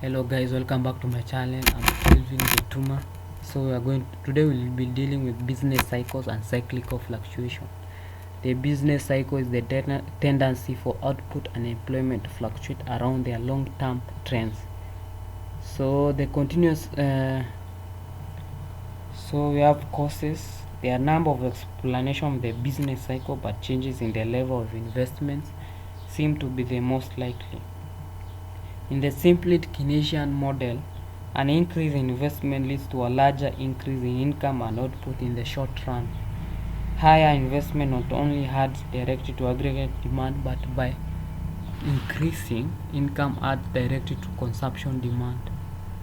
Hello guys, welcome back to my channel. I'm Kelvin Getuma. So today we'll be dealing with business cycles and cyclical fluctuation. The business cycle is the tendency for output and employment to fluctuate around their long-term trends. So the continuous so we have causes. There are a number of explanations of the business cycle, but changes in the level of investments seem to be the most likely. In the simplest Keynesian model, an increase in investment leads to a larger increase in income and output in the short run. Higher investment not only adds directly to aggregate demand, but by increasing income adds directly to consumption demand,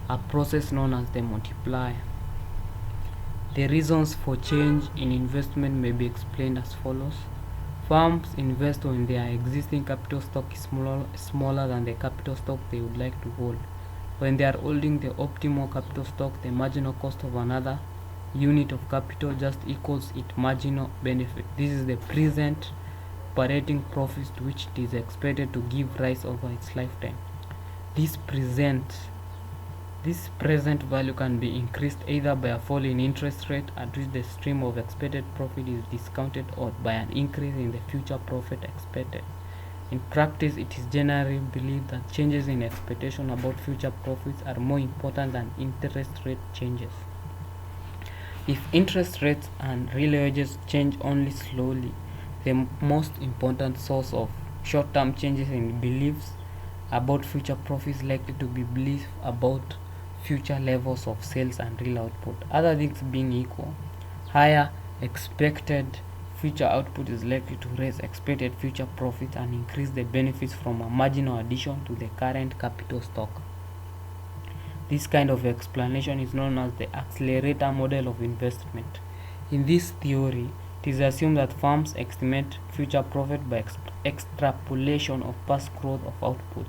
a process known as the multiplier. The reasons for change in investment may be explained as follows. Firms invest when their existing capital stock is smaller than the capital stock they would like to hold. When they are holding the optimal capital stock, the marginal cost of another unit of capital just equals its marginal benefit. This is the present operating profit which it is expected to give rise over its lifetime. This present value can be increased either by a fall in interest rate at which the stream of expected profit is discounted, or by an increase in the future profit expected. In practice, it is generally believed that changes in expectation about future profits are more important than interest rate changes. If interest rates and real wages change only slowly, the most important source of short-term changes in beliefs about future profits likely to be beliefs about future levels of sales and real output. Other things being equal, higher expected future output is likely to raise expected future profits and increase the benefits from a marginal addition to the current capital stock. This kind of explanation is known as the accelerator model of investment. In this theory, it is assumed that firms estimate future profit by extrapolation of past growth of output.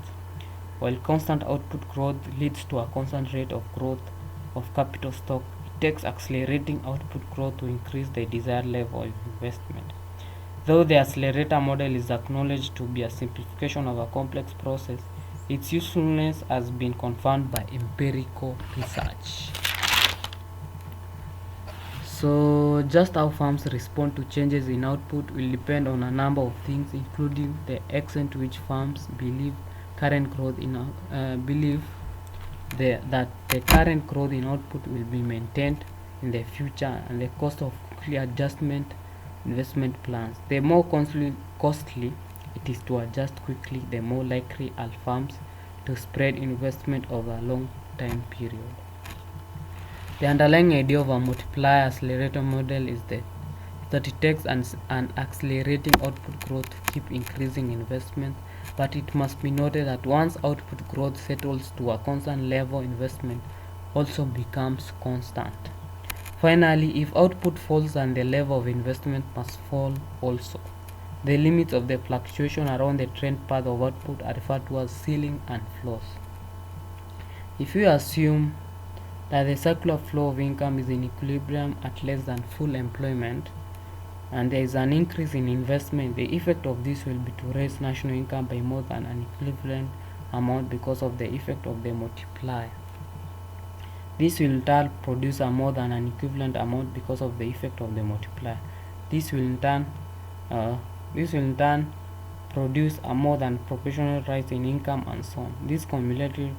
While constant output growth leads to a constant rate of growth of capital stock, it takes accelerating output growth to increase the desired level of investment. Though the accelerator model is acknowledged to be a simplification of a complex process, its usefulness has been confirmed by empirical research. So, just how firms respond to changes in output will depend on a number of things, including the extent to which firms believe that the current growth in output will be maintained in the future, and the cost of quickly adjustment investment plans. The more costly it is to adjust quickly, the more likely are firms to spread investment over a long time period. The underlying idea of a multiplier accelerator model is that it takes an accelerating output growth to keep increasing investment, but it must be noted that once output growth settles to a constant level, investment also becomes constant. Finally, if output falls, then the level of investment must fall also. The limits of the fluctuation around the trend path of output are referred to as ceiling and floors. If you assume that the circular flow of income is in equilibrium at less than full employment, and there is an increase in investment, the effect of this will be to raise national income by more than an equivalent amount because of the effect of the multiplier. This will in turn produce a more than an equivalent amount because of the effect of the multiplier. This will in turn produce a more than proportional rise in income, and so on. This cumulative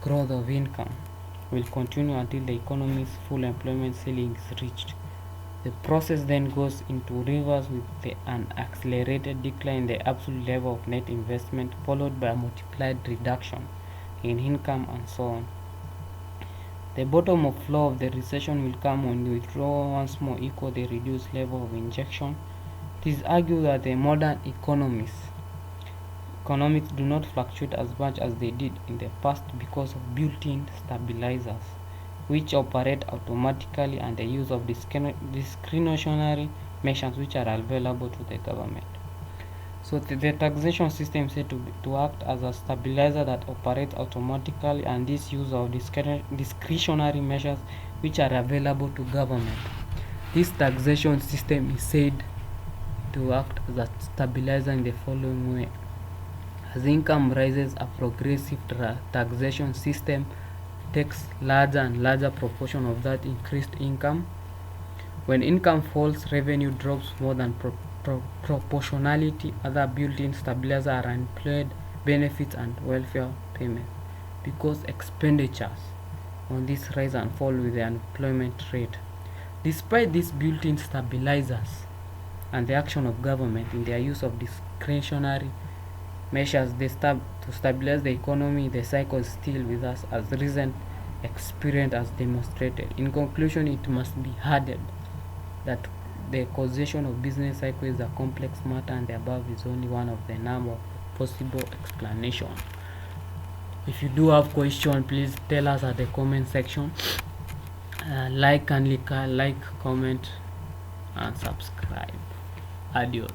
growth of income will continue until the economy's full employment ceiling is reached. The process then goes into reverse with an accelerated decline in the absolute level of net investment, followed by a multiplied reduction in income, and so on. The bottom of flow of the recession will come when withdrawal once more equal the reduced level of injection. It is argued that the modern economics do not fluctuate as much as they did in the past because of built-in stabilizers, which operate automatically, and the use of discretionary measures which are available to the government. So the taxation system is said to act as a stabilizer that operates automatically, and this use of discretionary measures which are available to government. This taxation system is said to act as a stabilizer in the following way. As income rises, a progressive taxation system takes larger and larger proportion of that increased income. When income falls, revenue drops more than proportionality. Other built-in stabilizers are unemployment benefits and welfare payments, because expenditures on this rise and fall with the unemployment rate. Despite these built-in stabilizers and the action of government in their use of discretionary measures to stabilize the economy, the cycle is still with us, as recent experience has demonstrated. In conclusion, it must be added that the causation of business cycle is a complex matter, and the above is only one of the number of possible explanations. If you do have question, please tell us at the comment section. Like, comment and subscribe. Adios.